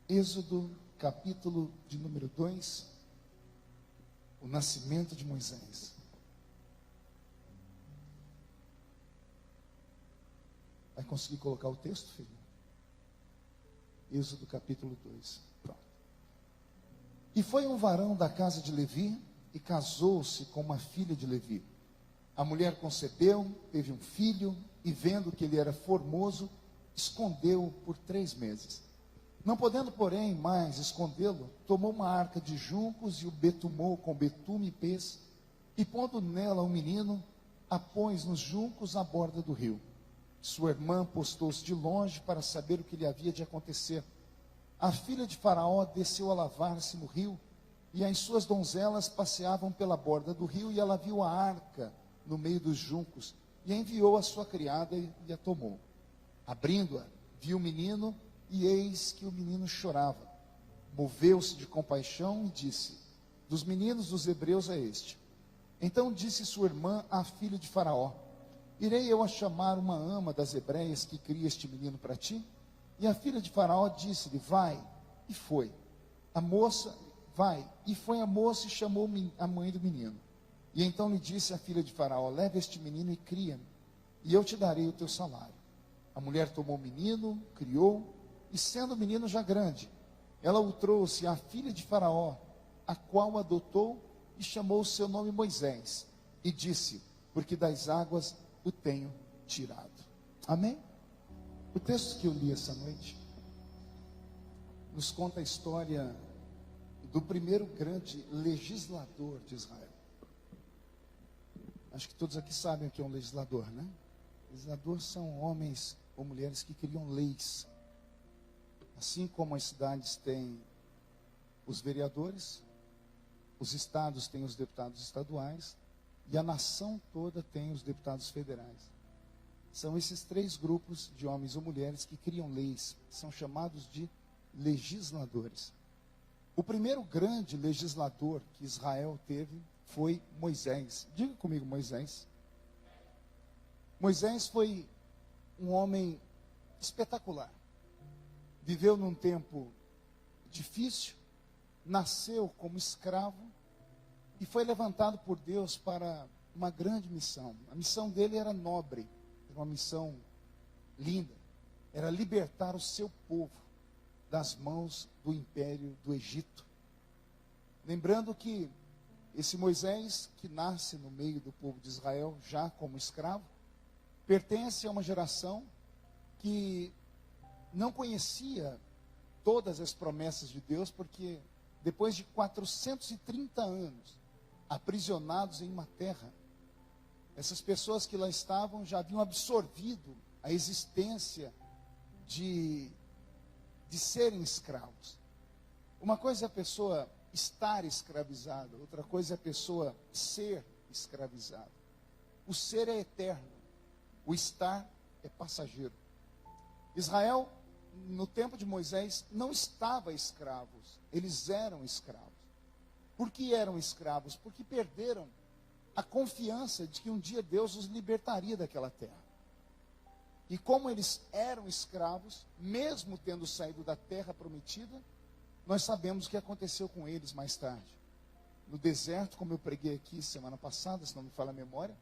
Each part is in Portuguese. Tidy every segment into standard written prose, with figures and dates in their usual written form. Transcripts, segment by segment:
Êxodo, capítulo de número 2, o nascimento de Moisés. Vai conseguir colocar o texto, filho? Êxodo, capítulo 2. Pronto. E foi um varão da casa de Levi e casou-se com uma filha de Levi. A mulher concebeu, teve um filho e, vendo que ele era formoso, escondeu-o por 3 meses. Não podendo, porém, mais escondê-lo, tomou uma arca de juncos e o betumou com betume e pez, e pondo nela o menino, a pôs nos juncos à borda do rio. Sua irmã postou-se de longe para saber o que lhe havia de acontecer. A filha de Faraó desceu a lavar-se no rio, e as suas donzelas passeavam pela borda do rio, e ela viu a arca no meio dos juncos, e enviou a sua criada e a tomou. Abrindo-a, viu o menino, e eis que o menino chorava. Moveu-se de compaixão e disse: dos meninos dos hebreus é este. Então disse sua irmã à filha de Faraó: irei eu a chamar uma ama das hebreias que cria este menino para ti? E a filha de Faraó disse-lhe: vai. E foi. A moça, vai. E foi a moça e chamou a mãe do menino. E então lhe disse a filha de Faraó: leva este menino e cria-me, e eu te darei o teu salário. A mulher tomou o menino, criou, e sendo o menino já grande, ela o trouxe à filha de Faraó, a qual o adotou e chamou o seu nome Moisés. E disse: porque das águas o tenho tirado. Amém? O texto que eu li essa noite nos conta a história do primeiro grande legislador de Israel. Acho que todos aqui sabem o que é um legislador, né? Legisladores são homens ou mulheres que criam leis. Assim como as cidades têm os vereadores, os estados têm os deputados estaduais, e a nação toda tem os deputados federais. São esses 3 grupos de homens ou mulheres que criam leis, são chamados de legisladores. O primeiro grande legislador que Israel teve foi Moisés. Diga comigo, Moisés. Moisés foi um homem espetacular. Viveu num tempo difícil, nasceu como escravo e foi levantado por Deus para uma grande missão. A missão dele era nobre, era uma missão linda. Era libertar o seu povo das mãos do império do Egito. Lembrando que esse Moisés, que nasce no meio do povo de Israel, já como escravo, pertence a uma geração que não conhecia todas as promessas de Deus, porque depois de 430 anos aprisionados em uma terra, essas pessoas que lá estavam já haviam absorvido a existência de serem escravos. Uma coisa é a pessoa estar escravizada, outra coisa é a pessoa ser escravizada. O ser é eterno, o estar é passageiro. Israel, no tempo de Moisés, não estava escravos, eles eram escravos. Por que eram escravos? Porque perderam a confiança de que um dia Deus os libertaria daquela terra. E como eles eram escravos, mesmo tendo saído da terra prometida, nós sabemos o que aconteceu com eles mais tarde. No deserto, como eu preguei aqui semana passada, se não me falha a memória,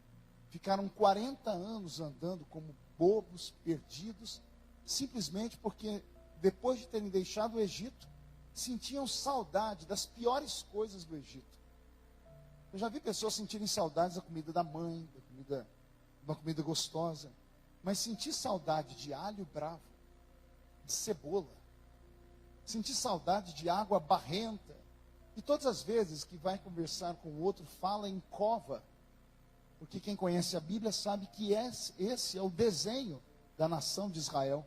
ficaram 40 anos andando como bobos, perdidos, simplesmente porque, depois de terem deixado o Egito, sentiam saudade das piores coisas do Egito. Eu já vi pessoas sentirem saudades da comida da mãe, de uma comida gostosa, mas sentir saudade de alho bravo, de cebola, sentir saudade de água barrenta, e todas as vezes que vai conversar com o outro, fala em cova, porque quem conhece a Bíblia sabe que esse é o desenho da nação de Israel,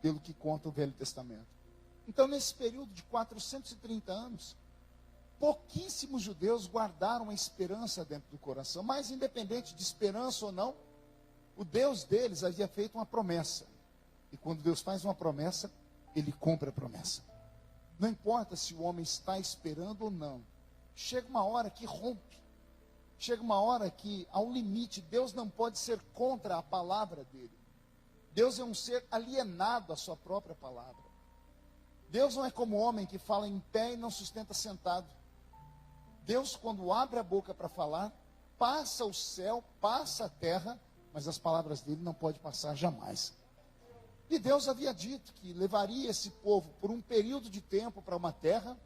pelo que conta o Velho Testamento. Então, nesse período de 430 anos, pouquíssimos judeus guardaram a esperança dentro do coração, mas independente de esperança ou não, o Deus deles havia feito uma promessa. E quando Deus faz uma promessa, Ele cumpre a promessa. Não importa se o homem está esperando ou não, chega uma hora que rompe. Chega uma hora que, ao limite, Deus não pode ser contra a palavra dele. Deus é um ser alienado à sua própria palavra. Deus não é como o homem que fala em pé e não sustenta sentado. Deus, quando abre a boca para falar, passa o céu, passa a terra, mas as palavras dele não podem passar jamais. E Deus havia dito que levaria esse povo por um período de tempo para uma terra,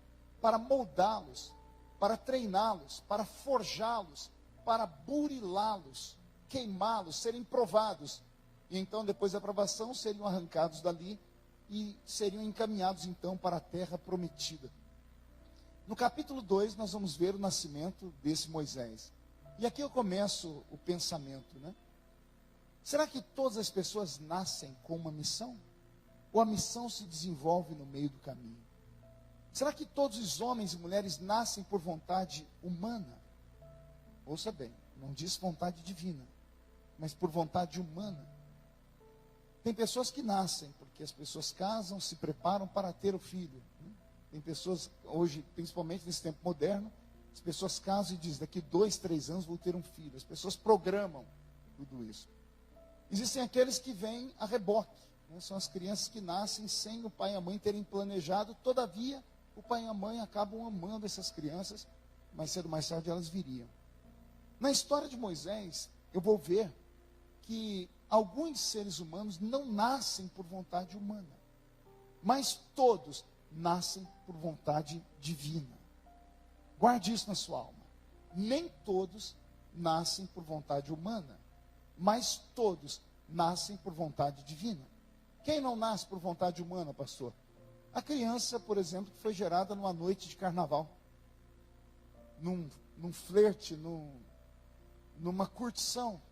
para moldá-los, para treiná-los, para forjá-los, para burilá-los, queimá-los, serem provados. E então, depois da aprovação, seriam arrancados dali e seriam encaminhados então para a terra prometida. No capítulo 2, nós vamos ver o nascimento desse Moisés. E aqui eu começo o pensamento, né? Será que todas as pessoas nascem com uma missão? Ou a missão se desenvolve no meio do caminho? Será que todos os homens e mulheres nascem por vontade humana? Ouça bem, não diz vontade divina, mas por vontade humana. Tem pessoas que nascem porque as pessoas casam, se preparam para ter o filho. Tem pessoas, hoje, principalmente nesse tempo moderno, as pessoas casam e dizem, daqui 2, 3 anos vou ter um filho. As pessoas programam tudo isso. Existem aqueles que vêm a reboque, né? São as crianças que nascem sem o pai e a mãe terem planejado, todavia o pai e a mãe acabam amando essas crianças, mas cedo ou mais tarde elas viriam. Na história de Moisés, eu vou ver que alguns seres humanos não nascem por vontade humana, mas todos nascem por vontade divina. Guarde isso na sua alma. Nem todos nascem por vontade humana, mas todos nascem por vontade divina. Quem não nasce por vontade humana, pastor? A criança, por exemplo, que foi gerada numa noite de carnaval, num flerte, numa curtição.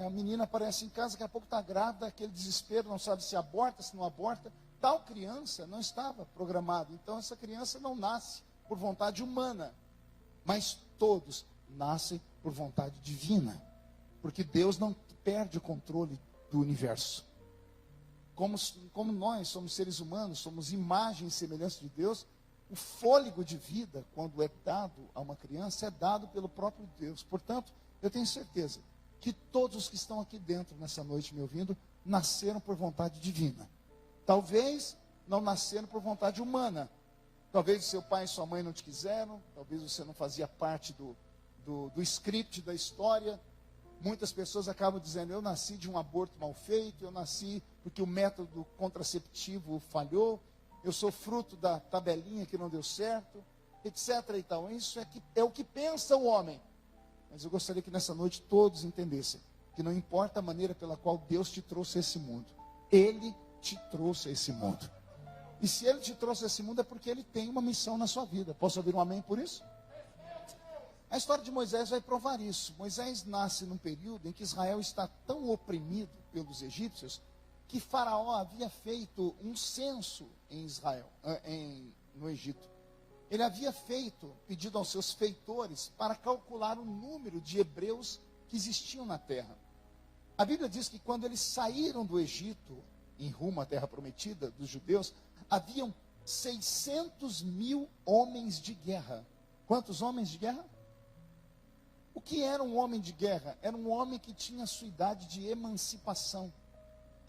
A menina aparece em casa, daqui a pouco está grávida, aquele desespero, não sabe se aborta, se não aborta. Tal criança não estava programada. Então essa criança não nasce por vontade humana, mas todos nascem por vontade divina. Porque Deus não perde o controle do universo. Como nós somos seres humanos, somos imagem e semelhança de Deus, o fôlego de vida, quando é dado a uma criança, é dado pelo próprio Deus. Portanto, eu tenho certeza que todos os que estão aqui dentro nessa noite me ouvindo, nasceram por vontade divina. Talvez não nasceram por vontade humana. Talvez o seu pai e sua mãe não te quiseram, talvez você não fazia parte do script da história. Muitas pessoas acabam dizendo, eu nasci de um aborto mal feito, eu nasci porque o método contraceptivo falhou, eu sou fruto da tabelinha que não deu certo, etc. e tal. Isso é o que pensa o homem. Mas eu gostaria que nessa noite todos entendessem que não importa a maneira pela qual Deus te trouxe a esse mundo, Ele te trouxe a esse mundo. E se Ele te trouxe a esse mundo é porque Ele tem uma missão na sua vida. Posso ouvir um amém por isso? A história de Moisés vai provar isso. Moisés nasce num período em que Israel está tão oprimido pelos egípcios que Faraó havia feito um censo em Israel, no Egito. Ele havia pedido aos seus feitores para calcular o número de hebreus que existiam na terra. A Bíblia diz que quando eles saíram do Egito, em rumo à terra prometida dos judeus, haviam 600 mil homens de guerra. Quantos homens de guerra? O que era um homem de guerra? Era um homem que tinha a sua idade de emancipação.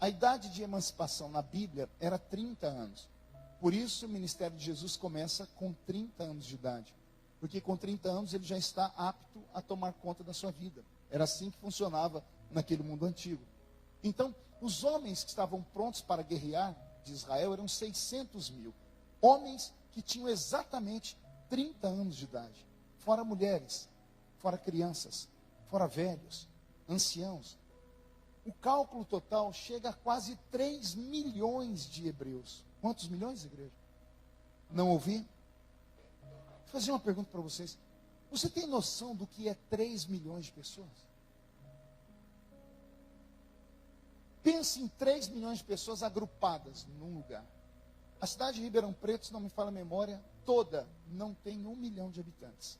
A idade de emancipação na Bíblia era 30 anos. Por isso o ministério de Jesus começa com 30 anos de idade. Porque com 30 anos ele já está apto a tomar conta da sua vida. Era assim que funcionava naquele mundo antigo. Então, os homens que estavam prontos para guerrear de Israel eram 600 mil. Homens que tinham exatamente 30 anos de idade. Fora mulheres, fora crianças, fora velhos, anciãos. O cálculo total chega a quase 3 milhões de hebreus. Quantos milhões, igreja? Não ouvi? Vou fazer uma pergunta para vocês. Você tem noção do que é 3 milhões de pessoas? Pense em 3 milhões de pessoas agrupadas num lugar. A cidade de Ribeirão Preto, se não me falha a memória, toda não tem 1 milhão de habitantes.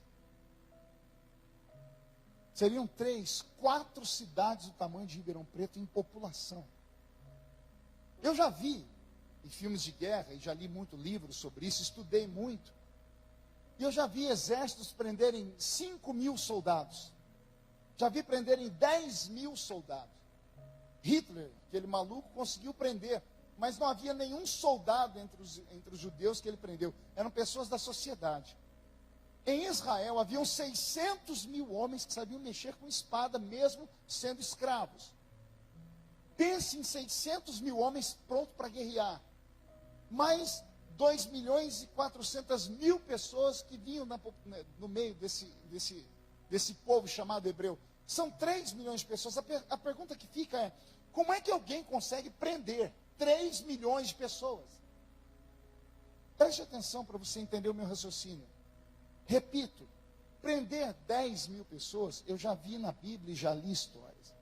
Seriam 3, 4 cidades do tamanho de Ribeirão Preto em população. Eu já vi em filmes de guerra, e já li muito livro sobre isso, estudei muito. E eu já vi exércitos prenderem 5 mil soldados. Já vi prenderem 10 mil soldados. Hitler, aquele maluco, conseguiu prender mas não havia nenhum soldado entre os judeus que ele prendeu. Eram pessoas da sociedade. Em Israel haviam 600 mil homens que sabiam mexer com espada, mesmo sendo escravos. Pense em 600 mil homens prontos para guerrear. Mais 2.400.000 pessoas que vinham no meio desse povo chamado hebreu. São 3 milhões de pessoas. A pergunta que fica é, como é que alguém consegue prender 3 milhões de pessoas? Preste atenção para você entender o meu raciocínio. Repito, prender 10 mil pessoas, eu já vi na Bíblia e já li histórias.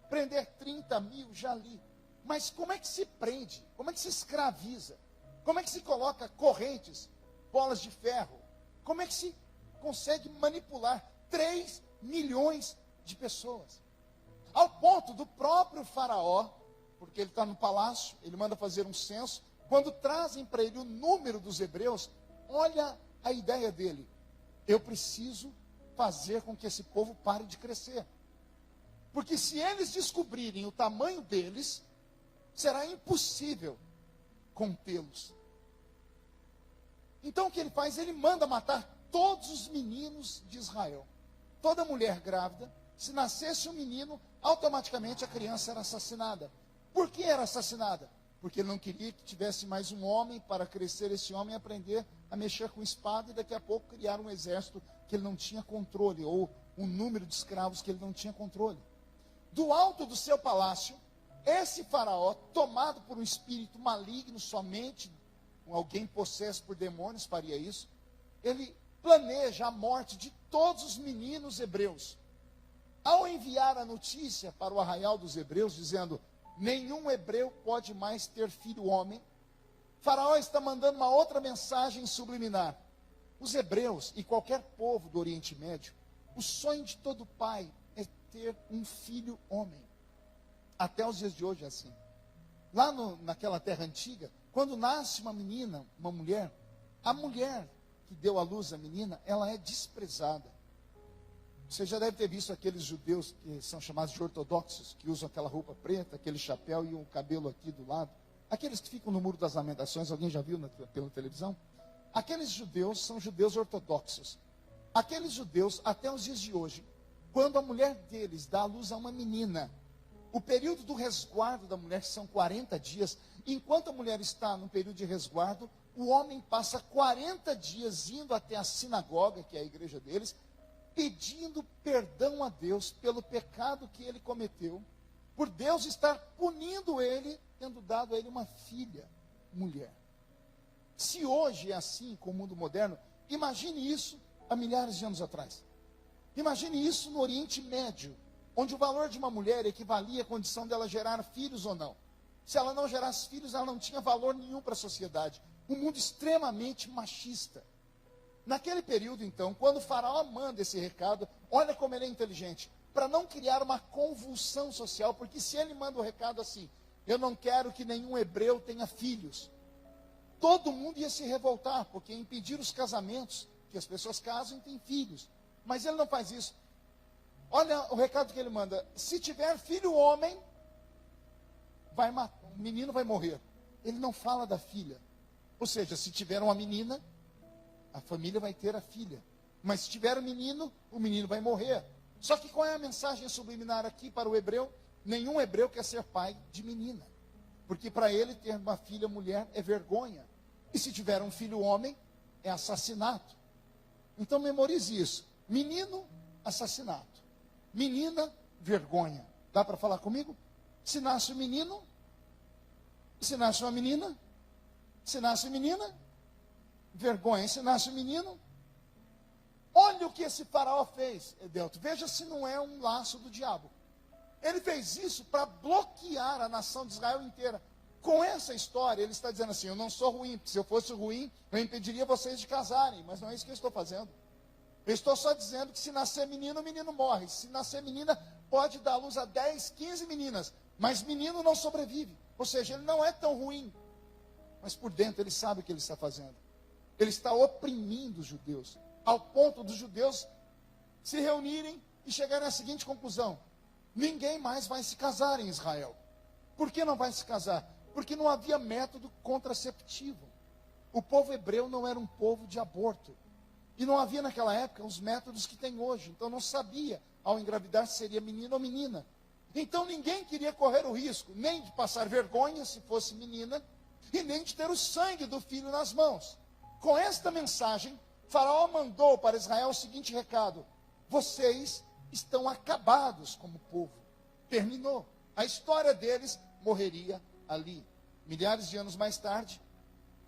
Prender 30 mil, já li. Mas como é que se prende? Como é que se escraviza? Como é que se coloca correntes, bolas de ferro? Como é que se consegue manipular 3 milhões de pessoas? Ao ponto do próprio faraó, porque ele está no palácio, ele manda fazer um censo, quando trazem para ele o número dos hebreus, olha a ideia dele. Eu preciso fazer com que esse povo pare de crescer. Porque se eles descobrirem o tamanho deles, será impossível contê-los. Então o que ele faz? Ele manda matar todos os meninos de Israel. Toda mulher grávida, se nascesse um menino, automaticamente a criança era assassinada. Por que era assassinada? Porque ele não queria que tivesse mais um homem para crescer esse homem e aprender a mexer com espada e daqui a pouco criar um exército que ele não tinha controle, ou um número de escravos que ele não tinha controle. Do alto do seu palácio, esse faraó, tomado por um espírito maligno, somente alguém possesso por demônios faria isso, ele planeja a morte de todos os meninos hebreus. Ao enviar a notícia para o arraial dos hebreus, dizendo, nenhum hebreu pode mais ter filho homem, Faraó está mandando uma outra mensagem subliminar. Os hebreus e qualquer povo do Oriente Médio, o sonho de todo pai é ter um filho homem. Até os dias de hoje é assim. Lá naquela terra antiga, quando nasce uma menina, uma mulher, a mulher que deu à luz a menina, ela é desprezada. Você já deve ter visto aqueles judeus que são chamados de ortodoxos, que usam aquela roupa preta, aquele chapéu e o cabelo aqui do lado. Aqueles que ficam no Muro das Lamentações, alguém já viu pela televisão? Aqueles judeus são judeus ortodoxos. Aqueles judeus, até os dias de hoje, quando a mulher deles dá à luz a uma menina, o período do resguardo da mulher são 40 dias. Enquanto a mulher está no período de resguardo, o homem passa 40 dias indo até a sinagoga, que é a igreja deles, pedindo perdão a Deus pelo pecado que ele cometeu, por Deus estar punindo ele, tendo dado a ele uma filha, mulher. Se hoje é assim com o mundo moderno, imagine isso há milhares de anos atrás. Imagine isso no Oriente Médio, onde o valor de uma mulher equivalia à condição dela gerar filhos ou não. Se ela não gerasse filhos, ela não tinha valor nenhum para a sociedade. Um mundo extremamente machista. Naquele período, então, quando o faraó manda esse recado, olha como ele é inteligente, para não criar uma convulsão social, porque se ele manda o recado assim, eu não quero que nenhum hebreu tenha filhos, todo mundo ia se revoltar, porque impedir os casamentos, que as pessoas casam e têm filhos. Mas ele não faz isso. Olha o recado que ele manda, se tiver filho homem, o menino vai morrer. Ele não fala da filha. Ou seja, se tiver uma menina, a família vai ter a filha. Mas se tiver um menino, o menino vai morrer. Só que qual é a mensagem subliminar aqui para o hebreu? Nenhum hebreu quer ser pai de menina. Porque para ele ter uma filha mulher é vergonha. E se tiver um filho homem, é assassinato. Então memorize isso. Menino, assassinato. Menina, vergonha. Dá para falar comigo? Se nasce um menino, se nasce uma menina, se nasce menina, vergonha. Se nasce um menino, olha o que esse faraó fez, Edelto. Veja se não é um laço do diabo. Ele fez isso para bloquear a nação de Israel inteira. Com essa história, ele está dizendo assim, eu não sou ruim, porque se eu fosse ruim, eu impediria vocês de casarem. Mas não é isso que eu estou fazendo. Eu estou só dizendo que se nascer menino, o menino morre. Se nascer menina, pode dar luz a 10, 15 meninas. Mas menino não sobrevive. Ou seja, ele não é tão ruim. Mas por dentro ele sabe o que ele está fazendo. Ele está oprimindo os judeus. Ao ponto dos judeus se reunirem e chegarem à seguinte conclusão. Ninguém mais vai se casar em Israel. Por que não vai se casar? Porque não havia método contraceptivo. O povo hebreu não era um povo de aborto. E não havia naquela época os métodos que tem hoje. Então não sabia, ao engravidar, se seria menino ou menina. Então ninguém queria correr o risco, nem de passar vergonha, se fosse menina, e nem de ter o sangue do filho nas mãos. Com esta mensagem, Faraó mandou para Israel o seguinte recado: vocês estão acabados como povo. Terminou. A história deles morreria ali. Milhares de anos mais tarde,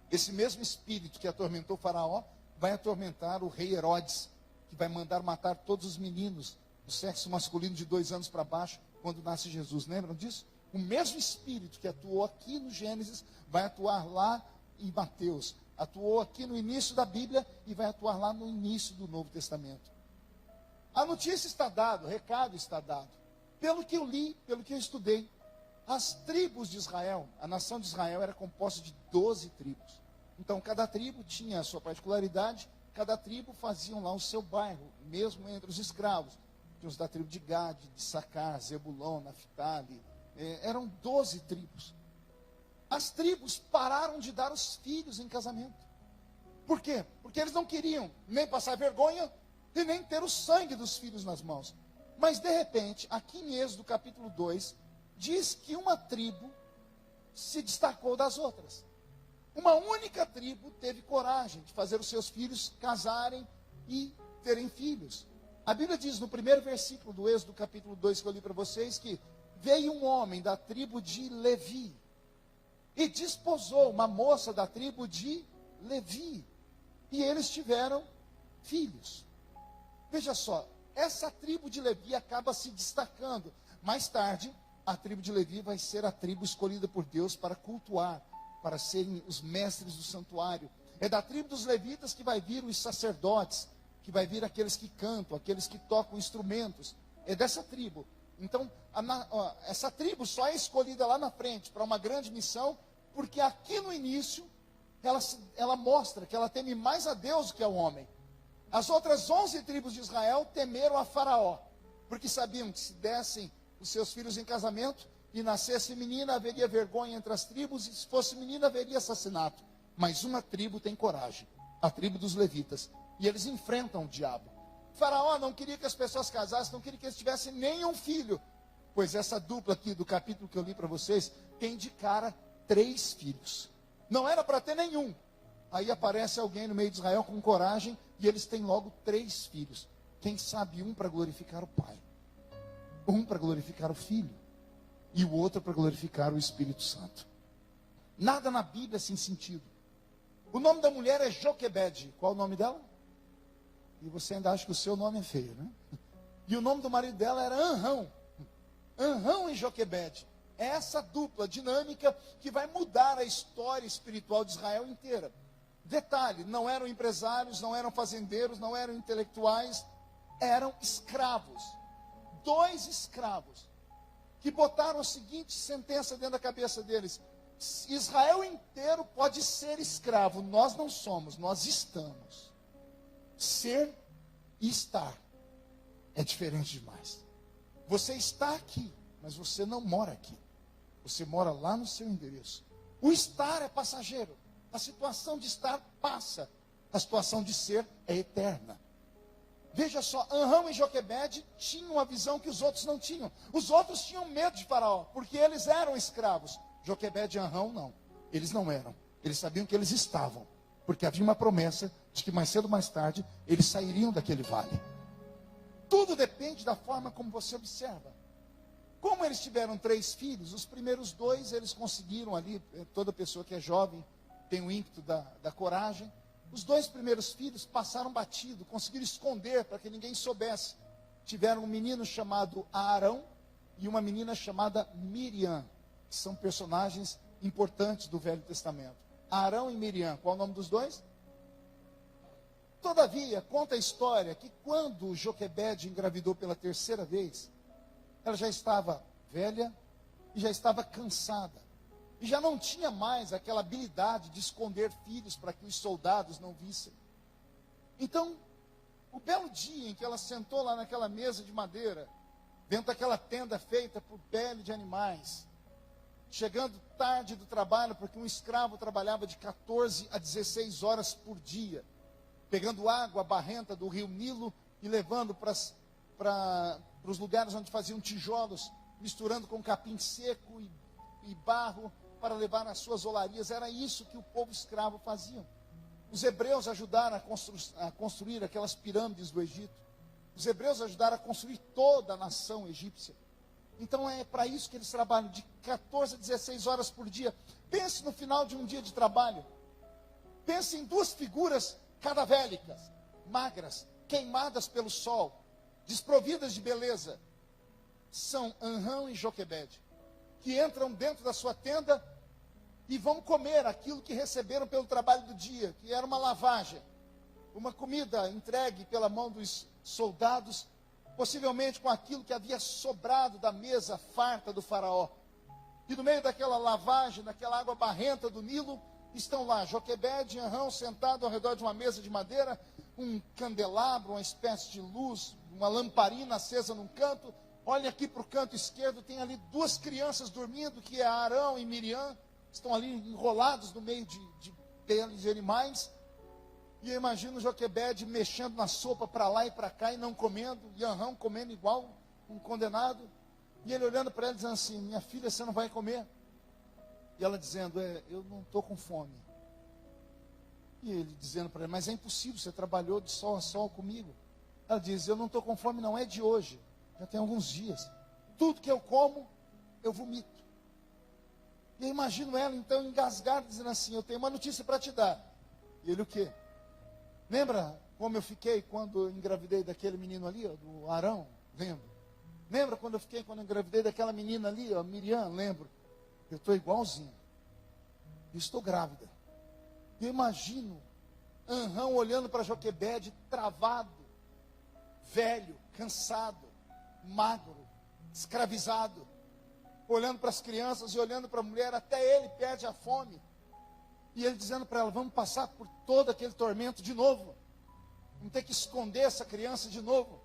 esse mesmo espírito que atormentou Faraó vai atormentar o rei Herodes, que vai mandar matar todos os meninos do sexo masculino de 2 anos para baixo, quando nasce Jesus. Lembram disso? O mesmo espírito que atuou aqui no Gênesis vai atuar lá em Mateus. Atuou aqui no início da Bíblia e vai atuar lá no início do Novo Testamento. A notícia está dada, o recado está dado. Pelo que eu li, pelo que eu estudei, as tribos de Israel, a nação de Israel era composta de 12 tribos. Então, cada tribo tinha a sua particularidade, cada tribo fazia lá o seu bairro, mesmo entre os escravos. Tinha os da tribo de Gade, de Sacar, Zebulon, Naftali. Eram 12 tribos. As tribos pararam de dar os filhos em casamento. Por quê? Porque eles não queriam nem passar vergonha e nem ter o sangue dos filhos nas mãos. Mas, de repente, aqui em Êxodo capítulo 2, diz que uma tribo se destacou das outras. Uma única tribo teve coragem de fazer os seus filhos casarem e terem filhos. A Bíblia diz no primeiro versículo do Êxodo capítulo 2 que eu li para vocês que veio um homem da tribo de Levi e desposou uma moça da tribo de Levi. E eles tiveram filhos. Veja só, essa tribo de Levi acaba se destacando. Mais tarde, a tribo de Levi vai ser a tribo escolhida por Deus para cultuar, para serem os mestres do santuário. É da tribo dos levitas que vai vir os sacerdotes, que vai vir aqueles que cantam, aqueles que tocam instrumentos. É dessa tribo. Então, essa tribo só é escolhida lá na frente para uma grande missão, porque aqui no início, ela mostra que ela teme mais a Deus do que ao homem. As outras 11 tribos de Israel temeram a Faraó, porque sabiam que se dessem os seus filhos em casamento, e nascesse menina, haveria vergonha entre as tribos, e se fosse menina, haveria assassinato. Mas uma tribo tem coragem, a tribo dos levitas, e eles enfrentam o diabo. Faraó não queria que as pessoas casassem, não queria que eles tivessem nenhum filho, pois essa dupla aqui do capítulo que eu li para vocês, tem de cara 3 filhos. Não era para ter nenhum. Aí aparece alguém no meio de Israel com coragem, e eles têm logo 3 filhos. Quem sabe um para glorificar o pai, um para glorificar o filho, e o outro para glorificar o Espírito Santo. Nada na Bíblia sem sentido. O nome da mulher é Joquebede. Qual o nome dela? E você ainda acha que o seu nome é feio, né? E o nome do marido dela era Anrão. Anrão e Joquebede. É essa dupla dinâmica que vai mudar a história espiritual de Israel inteira. Detalhe, não eram empresários, não eram fazendeiros, não eram intelectuais, eram escravos. 2 escravos que botaram a seguinte sentença dentro da cabeça deles: Israel inteiro pode ser escravo, nós não somos, nós estamos. Ser e estar é diferente demais. Você está aqui, mas você não mora aqui. Você mora lá no seu endereço. O estar é passageiro. A situação de estar passa. A situação de ser é eterna. Veja só, Anrão e Joquebede tinham uma visão que os outros não tinham. Os outros tinham medo de Faraó, porque eles eram escravos. Joquebede e Anrão não. Eles não eram. Eles sabiam que eles estavam. Porque havia uma promessa de que mais cedo ou mais tarde eles sairiam daquele vale. Tudo depende da forma como você observa. Como eles tiveram 3 filhos, os primeiros 2 eles conseguiram ali, toda pessoa que é jovem tem o ímpeto da coragem. Os 2 primeiros filhos passaram batido, conseguiram esconder para que ninguém soubesse. Tiveram um menino chamado Arão e uma menina chamada Miriam, que são personagens importantes do Velho Testamento. Arão e Miriam, qual é o nome dos 2? Todavia, conta a história que quando Joquebede engravidou pela 3ª vez, ela já estava velha e já estava cansada. E já não tinha mais aquela habilidade de esconder filhos para que os soldados não vissem. Então, o belo dia em que ela sentou lá naquela mesa de madeira, dentro daquela tenda feita por pele de animais, chegando tarde do trabalho, porque um escravo trabalhava de 14 a 16 horas por dia, pegando água barrenta do rio Nilo e levando para os lugares onde faziam tijolos, misturando com capim seco e barro para levar nas suas olarias. Era isso que o povo escravo fazia. Os hebreus ajudaram a construir aquelas pirâmides do Egito. Os hebreus ajudaram a construir toda a nação egípcia. Então é para isso que eles trabalham de 14 a 16 horas por dia. Pense no final de um dia de trabalho. Pense em duas figuras cadavélicas, magras, queimadas pelo sol, desprovidas de beleza. São Anrão e Joquebede, que entram dentro da sua tenda e vão comer aquilo que receberam pelo trabalho do dia, que era uma lavagem, uma comida entregue pela mão dos soldados, possivelmente com aquilo que havia sobrado da mesa farta do faraó. E no meio daquela lavagem, daquela água barrenta do Nilo, estão lá Joquebede e Anrão sentados ao redor de uma mesa de madeira, um candelabro, uma espécie de luz, uma lamparina acesa num canto. Olhem aqui para o canto esquerdo, tem ali duas crianças dormindo, que é Arão e Miriam, estão ali enrolados no meio de peles de animais. E eu imagino Joquebede mexendo na sopa para lá e para cá e não comendo, e Anrão comendo igual um condenado. E ele olhando para ela dizendo assim: minha filha, você não vai comer? E ela dizendo: eu não estou com fome. E ele dizendo para ela: mas é impossível, você trabalhou de sol a sol comigo. Ela diz: eu não estou com fome, não é de hoje, já tem alguns dias. Tudo que eu como, eu vomito. E eu imagino ela então engasgada, dizendo assim: eu tenho uma notícia para te dar. E ele: o quê? Lembra como eu fiquei quando eu engravidei daquele menino ali, ó, do Arão? Lembro. Lembra quando eu fiquei quando eu engravidei daquela menina ali, ó, Miriam? Lembro. Eu estou igualzinho. Eu estou grávida. E eu imagino Anrão olhando para Joquebede, travado, velho, cansado, magro, escravizado, olhando para as crianças e olhando para a mulher, até ele perde a fome. E ele dizendo para ela: vamos passar por todo aquele tormento de novo. Vamos ter que esconder essa criança de novo.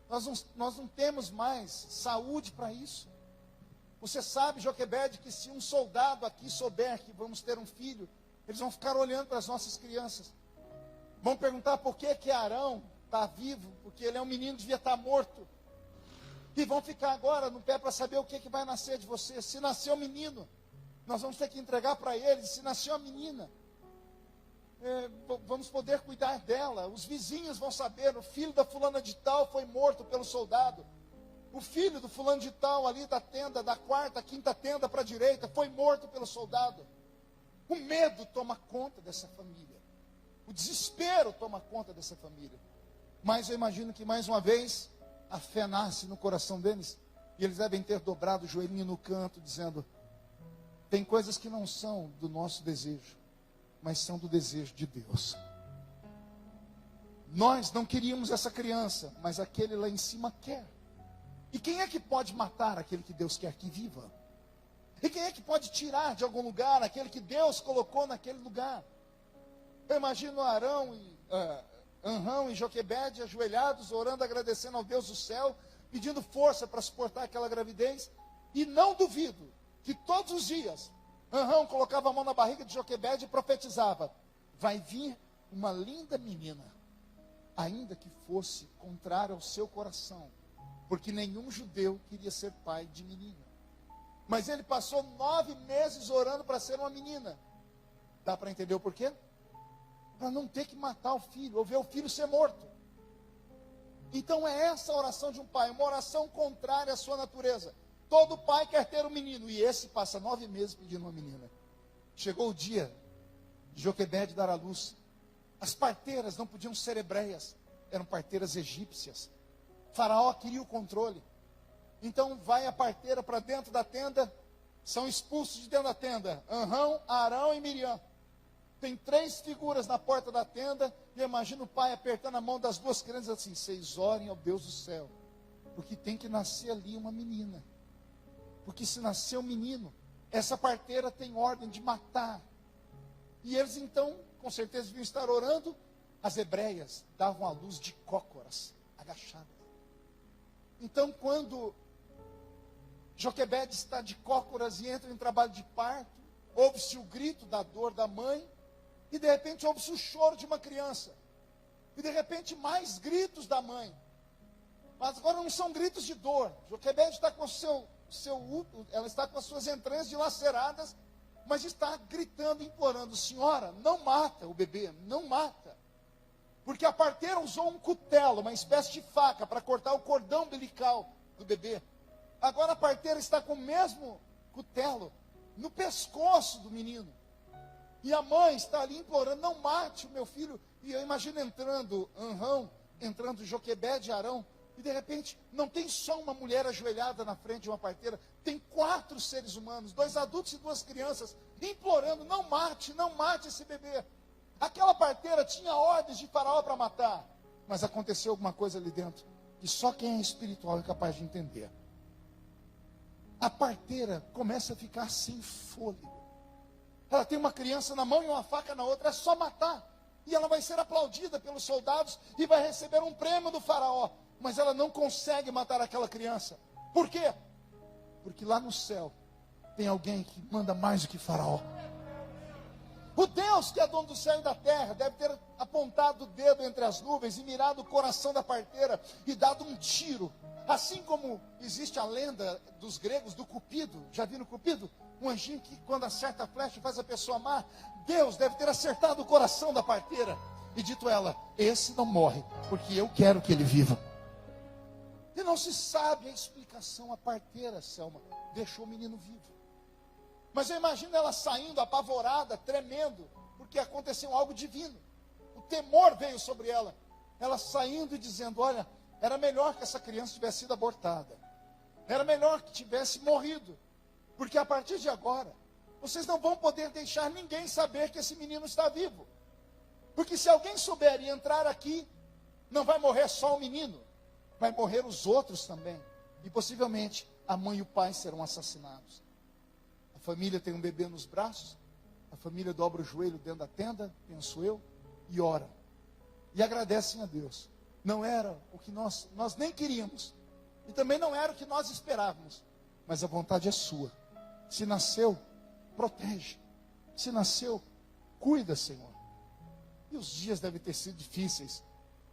Nós não temos mais saúde para isso. Você sabe, Joquebede, que se um soldado aqui souber que vamos ter um filho, eles vão ficar olhando para as nossas crianças. Vão perguntar por que Arão está vivo, porque ele é um menino, devia estar morto. E vão ficar agora no pé para saber o que vai nascer de você. Se nascer um menino, nós vamos ter que entregar para eles. Se nascer uma menina, vamos poder cuidar dela. Os vizinhos vão saber: o filho da fulana de tal foi morto pelo soldado. O filho do fulano de tal ali da tenda, da quarta, quinta tenda para a direita, foi morto pelo soldado. O medo toma conta dessa família. O desespero toma conta dessa família. Mas eu imagino que mais uma vez a fé nasce no coração deles. E eles devem ter dobrado o joelhinho no canto, dizendo: tem coisas que não são do nosso desejo, mas são do desejo de Deus. Nós não queríamos essa criança, mas aquele lá em cima quer. E quem é que pode matar aquele que Deus quer que viva? E quem é que pode tirar de algum lugar aquele que Deus colocou naquele lugar? Eu imagino Anrão e Joquebede ajoelhados, orando, agradecendo ao Deus do céu, pedindo força para suportar aquela gravidez. E não duvido que todos os dias Anrão colocava a mão na barriga de Joquebede e profetizava: vai vir uma linda menina, ainda que fosse contrário ao seu coração, porque nenhum judeu queria ser pai de menina. Mas ele passou 9 meses orando para ser uma menina. Dá para entender o porquê? Para não ter que matar o filho, ou ver o filho ser morto. Então é essa a oração de um pai, uma oração contrária à sua natureza. Todo pai quer ter um menino, e esse passa 9 meses pedindo uma menina. Chegou o dia de Joquebede dar à luz. As parteiras não podiam ser hebreias, eram parteiras egípcias. Faraó queria o controle. Então vai a parteira para dentro da tenda, são expulsos de dentro da tenda Anrão, Arão e Miriam. Tem 3 figuras na porta da tenda, e imagina o pai apertando a mão das duas crianças assim: vocês orem ao Deus do céu, porque tem que nascer ali uma menina. Porque se nascer um menino, essa parteira tem ordem de matar. E eles então, com certeza, deviam estar orando. As hebreias davam a luz de cócoras, agachadas. Então, quando Joquebede está de cócoras e entra em trabalho de parto. Ouve-se o grito da dor da mãe. E de repente ouve-se o choro de uma criança. E de repente mais gritos da mãe. Mas agora não são gritos de dor. Joquebede está com ela está com as suas entranhas dilaceradas, mas está gritando, implorando: senhora, não mata o bebê, não mata. Porque a parteira usou um cutelo, uma espécie de faca, para cortar o cordão umbilical do bebê. Agora a parteira está com o mesmo cutelo no pescoço do menino. E a mãe está ali implorando: não mate o meu filho. E eu imagino entrando Anrão, entrando Joquebede e Arão. E de repente, não tem só uma mulher ajoelhada na frente de uma parteira. Tem 4 seres humanos, 2 adultos e 2 crianças, implorando: não mate esse bebê. Aquela parteira tinha ordens de Faraó para matar. Mas aconteceu alguma coisa ali dentro, que só quem é espiritual é capaz de entender. A parteira começa a ficar sem fôlego. Ela tem uma criança na mão e uma faca na outra, é só matar. E ela vai ser aplaudida pelos soldados e vai receber um prêmio do Faraó. Mas ela não consegue matar aquela criança. Por quê? Porque lá no céu tem alguém que manda mais do que Faraó. O Deus que é dono do céu e da terra deve ter apontado o dedo entre as nuvens e mirado o coração da parteira e dado um tiro. Assim como existe a lenda dos gregos do Cupido. Já viram o Cupido? Um anjinho que quando acerta a flecha faz a pessoa amar. Deus deve ter acertado o coração da parteira e dito a ela: esse não morre, porque eu quero que ele viva. E não se sabe a explicação. A parteira, Selma, deixou o menino vivo. Mas eu imagino ela saindo apavorada, tremendo, porque aconteceu algo divino. O temor veio sobre ela. Ela saindo e dizendo: olha, era melhor que essa criança tivesse sido abortada. Era melhor que tivesse morrido. Porque a partir de agora, vocês não vão poder deixar ninguém saber que esse menino está vivo. Porque se alguém souber e entrar aqui, não vai morrer só o menino, vai morrer os outros também. E possivelmente a mãe e o pai serão assassinados. A família tem um bebê nos braços. A família dobra o joelho dentro da tenda, penso eu, e ora. E agradecem a Deus. Não era o que nós nem queríamos. E também não era o que nós esperávamos. Mas a vontade é sua. Se nasceu, protege. Se nasceu, cuida, Senhor. E os dias devem ter sido difíceis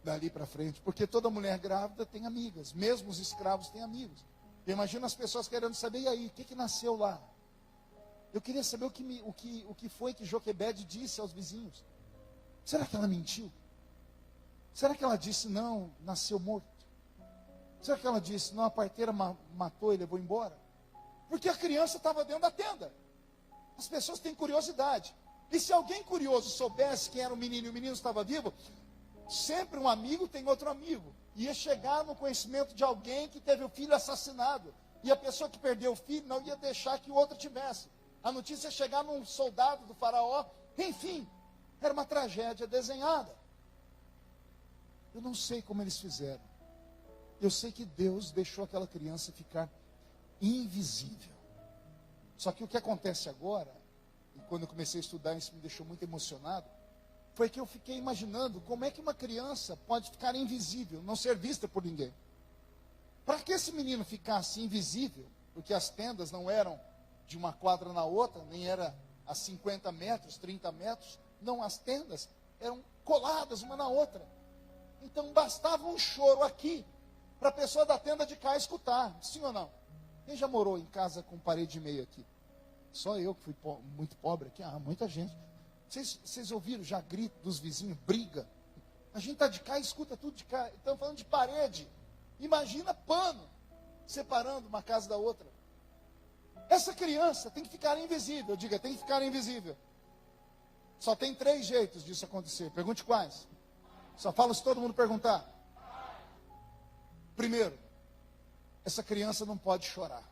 dali para frente, porque toda mulher grávida tem amigas, mesmo os escravos têm amigos. Eu imagino as pessoas querendo saber: e aí, o que nasceu lá? Eu queria saber o que foi que Joquebede disse aos vizinhos. Será que ela mentiu? Será que ela disse: não, nasceu morto? Será que ela disse: não, a parteira matou e levou embora? Porque a criança estava dentro da tenda. As pessoas têm curiosidade. E se alguém curioso soubesse quem era o menino e o menino estava vivo, sempre um amigo tem outro amigo. Ia chegar no conhecimento de alguém que teve o filho assassinado. E a pessoa que perdeu o filho não ia deixar que o outro tivesse. A notícia ia chegar num soldado do Faraó. Enfim, era uma tragédia desenhada. Eu não sei como eles fizeram. Eu sei que Deus deixou aquela criança ficar invisível. Só que o que acontece agora, e quando eu comecei a estudar, isso me deixou muito emocionado, foi que eu fiquei imaginando como é que uma criança pode ficar invisível, não ser vista por ninguém. Para que esse menino ficasse invisível, porque as tendas não eram de uma quadra na outra, nem era a 50 metros, 30 metros, não, as tendas eram coladas uma na outra. Então bastava um choro aqui, para a pessoa da tenda de cá escutar, sim ou não? Quem já morou em casa com parede e meia aqui? Só eu que fui muito pobre aqui? Muita gente. Vocês ouviram já grito dos vizinhos, briga? A gente está de cá e escuta tudo de cá. Estamos falando de parede. Imagina pano separando uma casa da outra. Essa criança tem que ficar invisível. Diga, tem que ficar invisível. Só tem 3 jeitos disso acontecer. Pergunte quais. Só falo se todo mundo perguntar. Primeiro, essa criança não pode chorar.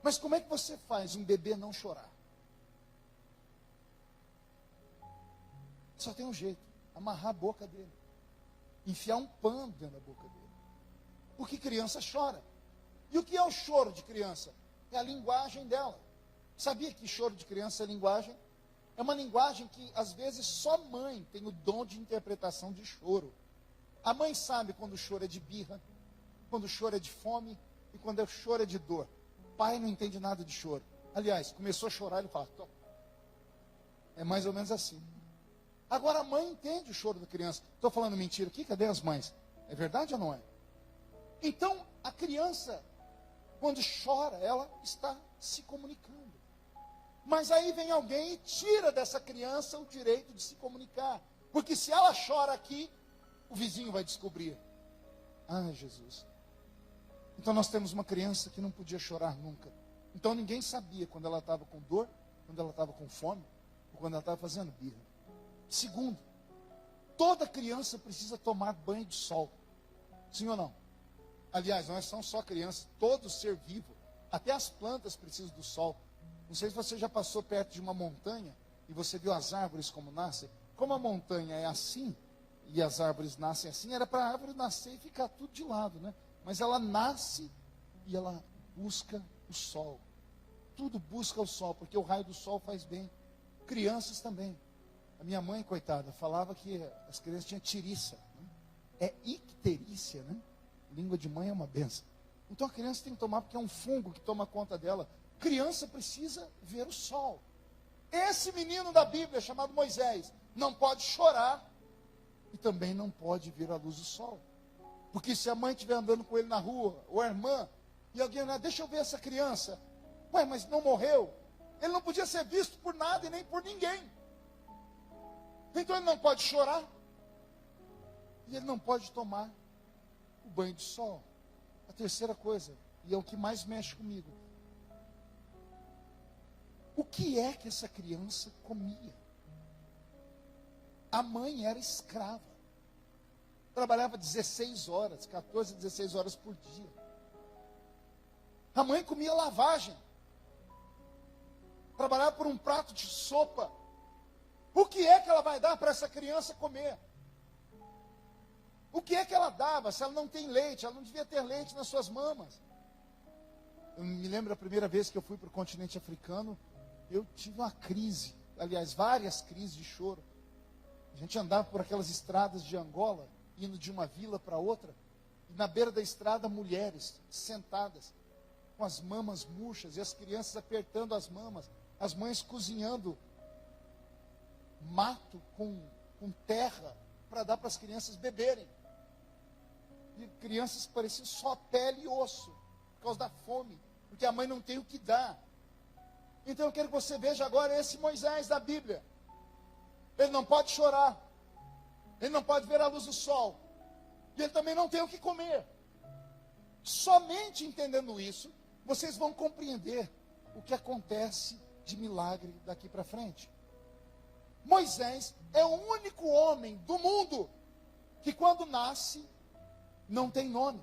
Mas como é que você faz um bebê não chorar? Só tem um jeito: amarrar a boca dele, enfiar um pano dentro da boca dele. Porque criança chora. E o que é o choro de criança? É a linguagem dela. Sabia que choro de criança é linguagem? É uma linguagem que às vezes só mãe tem o dom de interpretação de choro. A mãe sabe quando o choro é de birra, quando o choro é de fome, e quando é choro é de dor. Pai não entende nada de choro. Aliás, começou a chorar, ele fala, toma. É mais ou menos assim. Agora a mãe entende o choro da criança. Estou falando mentira aqui? Cadê as mães? É verdade ou não é? Então, a criança, quando chora, ela está se comunicando. Mas aí vem alguém e tira dessa criança o direito de se comunicar. Porque se ela chora aqui, o vizinho vai descobrir. Ah, Jesus. Então nós temos uma criança que não podia chorar nunca. Então ninguém sabia quando ela estava com dor, quando ela estava com fome, ou quando ela estava fazendo birra. Segundo, toda criança precisa tomar banho de sol. Sim ou não? Aliás, não são só crianças, todo ser vivo, até as plantas precisam do sol. Não sei se você já passou perto de uma montanha e você viu as árvores como nascem. Como a montanha é assim, e as árvores nascem assim, era para a árvore nascer e ficar tudo de lado, né? Mas ela nasce e ela busca o sol. Tudo busca o sol, porque o raio do sol faz bem. Crianças também. A minha mãe, coitada, falava que as crianças tinham tiriça. Né? É icterícia, né? Língua de mãe é uma benção. Então a criança tem que tomar, porque é um fungo que toma conta dela. Criança precisa ver o sol. Esse menino da Bíblia, chamado Moisés, não pode chorar e também não pode ver a luz do sol. Porque se a mãe estiver andando com ele na rua, ou a irmã, e alguém, deixa eu ver essa criança. Ué, mas não morreu? Ele não podia ser visto por nada e nem por ninguém. Então ele não pode chorar. E ele não pode tomar o banho de sol. A terceira coisa, e é o que mais mexe comigo. O que é que essa criança comia? A mãe era escrava. Trabalhava 16 horas, 14, 16 horas por dia. A mãe comia lavagem. Trabalhava por um prato de sopa. O que é que ela vai dar para essa criança comer? O que é que ela dava? Se ela não tem leite, ela não devia ter leite nas suas mamas. Eu me lembro a primeira vez que eu fui para o continente africano, eu tive uma crise, aliás, várias crises de choro. A gente andava por aquelas estradas de Angola, indo de uma vila para outra, e na beira da estrada, mulheres sentadas, com as mamas murchas, e as crianças apertando as mamas, as mães cozinhando mato com terra, para dar para as crianças beberem. E crianças que pareciam só pele e osso, por causa da fome, porque a mãe não tem o que dar. Então eu quero que você veja agora esse Moisés da Bíblia. Ele não pode chorar. Ele não pode ver a luz do sol. E ele também não tem o que comer. Somente entendendo isso, vocês vão compreender o que acontece de milagre daqui para frente. Moisés é o único homem do mundo que quando nasce não tem nome.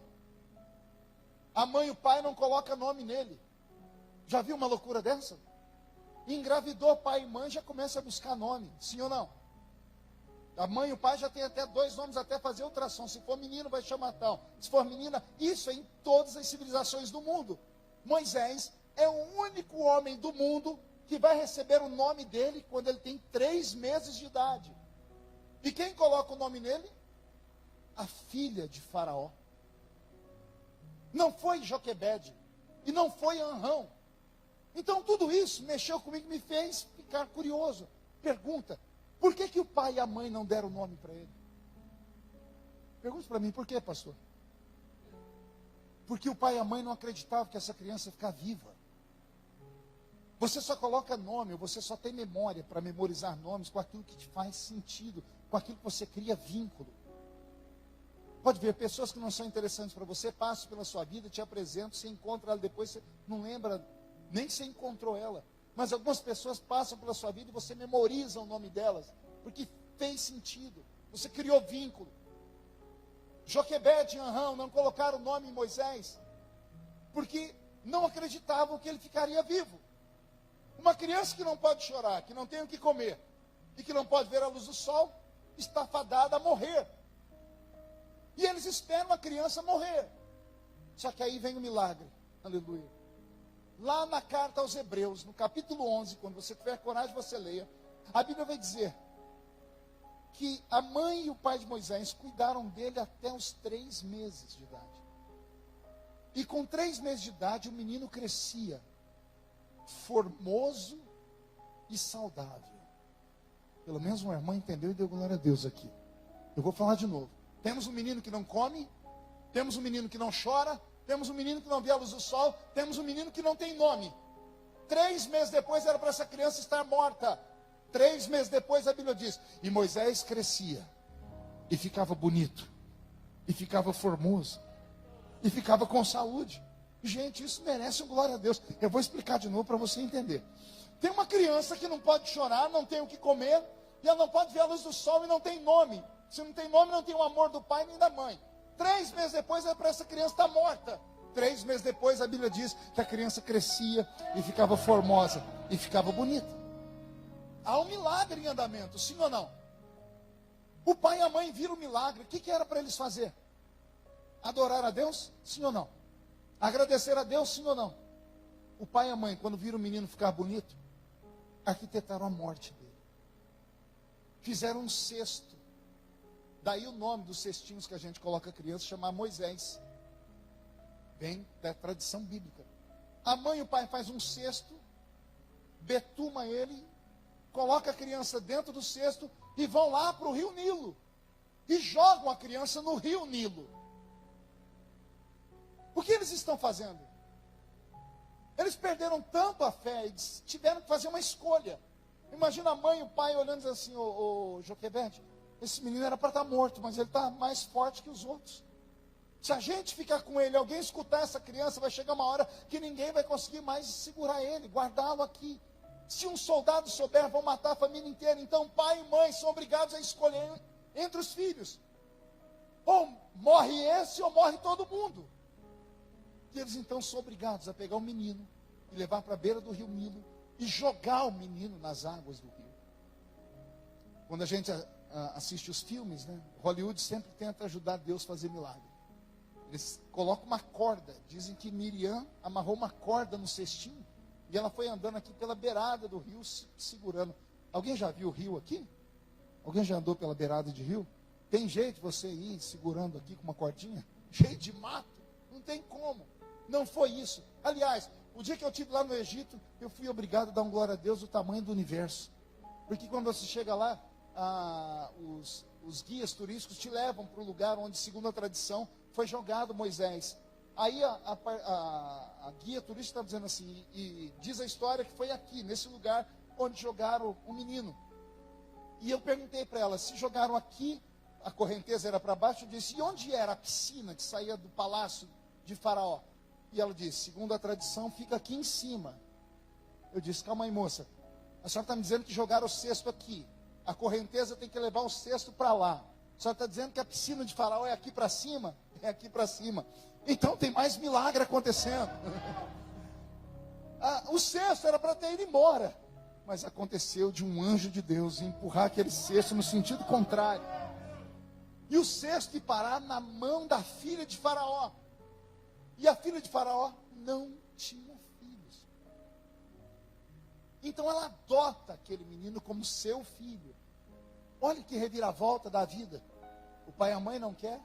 A mãe e o pai não colocam nome nele. Já viu uma loucura dessa? Engravidou pai e mãe, já começa a buscar nome, sim ou não? A mãe e o pai já tem até 2 nomes, até fazer ultrassom. Se for menino, vai chamar tal. Se for menina, isso é em todas as civilizações do mundo. Moisés é o único homem do mundo que vai receber o nome dele quando ele tem 3 meses de idade. E quem coloca o nome nele? A filha de Faraó. Não foi Joquebede. E não foi Anrão. Então tudo isso mexeu comigo, me fez ficar curioso. Pergunta, por que o pai e a mãe não deram nome para ele? Pergunta para mim, por que, pastor? Porque o pai e a mãe não acreditavam que essa criança ia ficar viva. Você só coloca nome, ou você só tem memória para memorizar nomes com aquilo que te faz sentido, com aquilo que você cria vínculo. Pode ver, pessoas que não são interessantes para você, passam pela sua vida, te apresentam, você encontra ela depois, você não lembra nem que você encontrou ela. Mas algumas pessoas passam pela sua vida e você memoriza o nome delas, porque fez sentido, você criou vínculo. Joquebede e Anrão não colocaram o nome em Moisés, porque não acreditavam que ele ficaria vivo. Uma criança que não pode chorar, que não tem o que comer, e que não pode ver a luz do sol, está fadada a morrer. E eles esperam a criança morrer. Só que aí vem o milagre. Aleluia. Lá na carta aos Hebreus, no capítulo 11, quando você tiver coragem, você leia. A Bíblia vai dizer que a mãe e o pai de Moisés cuidaram dele até os 3 meses de idade. E com 3 meses de idade, o menino crescia, formoso e saudável. Pelo menos uma irmã entendeu e deu glória a Deus aqui. Eu vou falar de novo. Temos um menino que não come, temos um menino que não chora, temos um menino que não vê a luz do sol, temos um menino que não tem nome. 3 meses depois era para essa criança estar morta. 3 meses depois a Bíblia diz, e Moisés crescia, e ficava bonito, e ficava formoso, e ficava com saúde. Gente, isso merece um glória a Deus. Eu vou explicar de novo para você entender. Tem uma criança que não pode chorar, não tem o que comer, e ela não pode ver a luz do sol e não tem nome. Se não tem nome, não tem o amor do pai nem da mãe. 3 meses depois, é para essa criança estar morta. 3 meses depois, a Bíblia diz que a criança crescia e ficava formosa e ficava bonita. Há um milagre em andamento, sim ou não? O pai e a mãe viram o milagre. O que era para eles fazer? Adorar a Deus? Sim ou não? Agradecer a Deus? Sim ou não? O pai e a mãe, quando viram o menino ficar bonito, arquitetaram a morte dele. Fizeram um cesto. Daí o nome dos cestinhos que a gente coloca a criança, chamar Moisés. Vem da tradição bíblica. A mãe e o pai faz um cesto, betuma ele, coloca a criança dentro do cesto e vão lá para o rio Nilo. E jogam a criança no rio Nilo. O que eles estão fazendo? Eles perderam tanto a fé e tiveram que fazer uma escolha. Imagina a mãe e o pai olhando assim, ô Joquebede, esse menino era para estar morto, mas ele está mais forte que os outros. Se a gente ficar com ele, alguém escutar essa criança, vai chegar uma hora que ninguém vai conseguir mais segurar ele, guardá-lo aqui. Se um soldado souber, vão matar a família inteira. Então pai e mãe são obrigados a escolher entre os filhos. Ou morre esse ou morre todo mundo. E eles então são obrigados a pegar o menino e levar para a beira do rio Nilo e jogar o menino nas águas do rio. Quando a gente assiste os filmes, né, Hollywood sempre tenta ajudar Deus a fazer milagre. Eles colocam uma corda. Dizem que Miriam amarrou uma corda no cestinho e ela foi andando aqui pela beirada do rio, segurando. Alguém já viu o rio aqui? Alguém já andou pela beirada de rio? Tem jeito de você ir segurando aqui com uma cordinha? Cheio de mato? Não tem como. Não foi isso. Aliás, o dia que eu estive lá no Egito, eu fui obrigado a dar um glória a Deus do tamanho do universo. Porque quando você chega lá, os guias turísticos te levam para o lugar onde, segundo a tradição, foi jogado Moisés. Aí a guia turística está dizendo assim, e diz a história que foi aqui, nesse lugar, onde jogaram o menino. E eu perguntei para ela, se jogaram aqui, a correnteza era para baixo, eu disse, e onde era a piscina que saía do palácio de Faraó? E ela disse, segundo a tradição, fica aqui em cima. Eu disse, calma aí, moça, a senhora está me dizendo que jogaram o cesto aqui. A correnteza tem que levar o cesto para lá. A senhora está dizendo que a piscina de Faraó é aqui para cima? É aqui para cima. Então tem mais milagre acontecendo. O cesto era para ter ido embora. Mas aconteceu de um anjo de Deus empurrar aquele cesto no sentido contrário. E o cesto ir parar na mão da filha de Faraó. E a filha de Faraó não tinha filhos. Então ela adota aquele menino como seu filho. Olha que reviravolta da vida. O pai e a mãe não quer.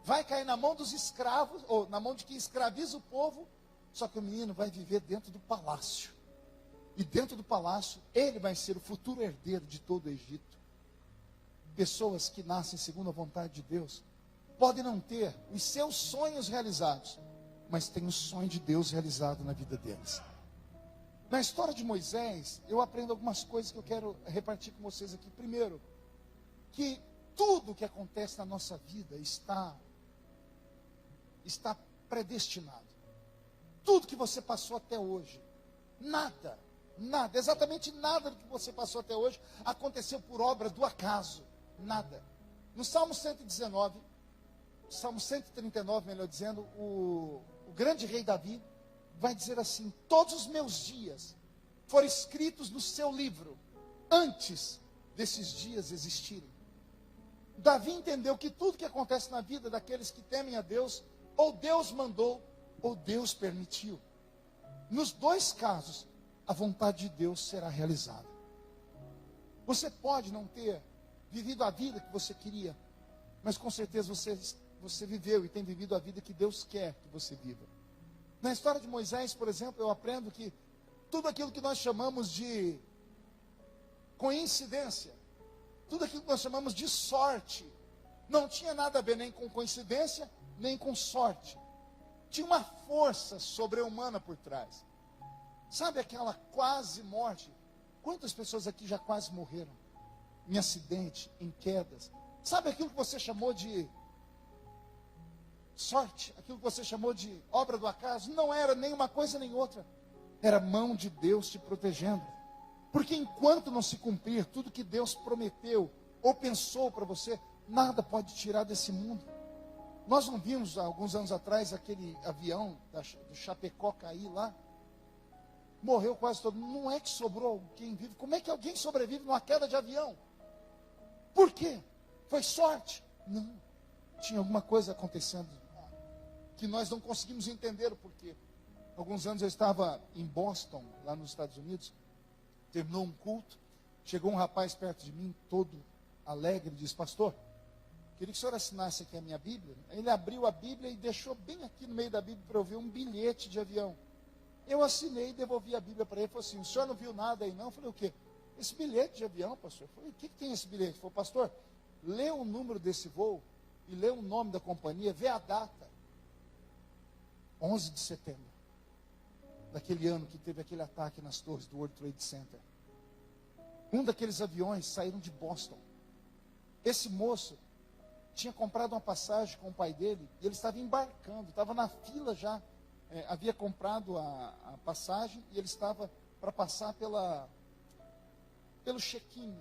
Vai cair na mão dos escravos, ou na mão de quem escraviza o povo. Só que o menino vai viver dentro do palácio. E dentro do palácio, ele vai ser o futuro herdeiro de todo o Egito. Pessoas que nascem segundo a vontade de Deus podem não ter os seus sonhos realizados, mas tem o sonho de Deus realizado na vida deles. Na história de Moisés, eu aprendo algumas coisas que eu quero repartir com vocês aqui. Primeiro, que tudo que acontece na nossa vida está predestinado. Tudo que você passou até hoje, nada, exatamente nada do que você passou até hoje aconteceu por obra do acaso. Nada. No Salmo 119, Salmo 139, melhor dizendo, o grande rei Davi vai dizer assim: todos os meus dias foram escritos no seu livro antes desses dias existirem. Davi entendeu que tudo que acontece na vida daqueles que temem a Deus, ou Deus mandou, ou Deus permitiu. Nos dois casos, a vontade de Deus será realizada. Você pode não ter vivido a vida que você queria, mas com certeza você viveu e tem vivido a vida que Deus quer que você viva. Na história de Moisés, por exemplo, eu aprendo que tudo aquilo que nós chamamos de coincidência, tudo aquilo que nós chamamos de sorte, não tinha nada a ver nem com coincidência, nem com sorte. Tinha uma força sobre-humana por trás. Sabe aquela quase morte? Quantas pessoas aqui já quase morreram? Em acidente, em quedas. Sabe aquilo que você chamou de sorte? Aquilo que você chamou de obra do acaso? Não era nem uma coisa nem outra. Era a mão de Deus te protegendo. Porque enquanto não se cumprir tudo que Deus prometeu ou pensou para você, nada pode tirar desse mundo. Nós não vimos há alguns anos atrás aquele avião do Chapecó cair lá? Morreu quase todo mundo. Não é que sobrou quem vive. Como é que alguém sobrevive numa queda de avião? Por quê? Foi sorte? Não. Tinha alguma coisa acontecendo que nós não conseguimos entender o porquê. Alguns anos eu estava em Boston, lá nos Estados Unidos. Terminou um culto. Chegou um rapaz perto de mim, todo alegre, e disse: pastor, queria que o senhor assinasse aqui a minha Bíblia. Ele abriu a Bíblia e deixou bem aqui no meio da Bíblia para eu ver um bilhete de avião. Eu assinei e devolvi a Bíblia para ele. Ele falou assim: o senhor não viu nada aí não? Eu falei: o quê? Esse bilhete de avião, pastor. Eu falei: o que tem esse bilhete? Ele falou: pastor, lê o número desse voo e lê o nome da companhia, vê a data. 11 de setembro. Daquele ano que teve aquele ataque nas torres do World Trade Center. Um daqueles aviões saíram de Boston. Esse moço tinha comprado uma passagem com o pai dele e ele estava embarcando, estava na fila já. Havia comprado a passagem e ele estava para passar pelo check-in.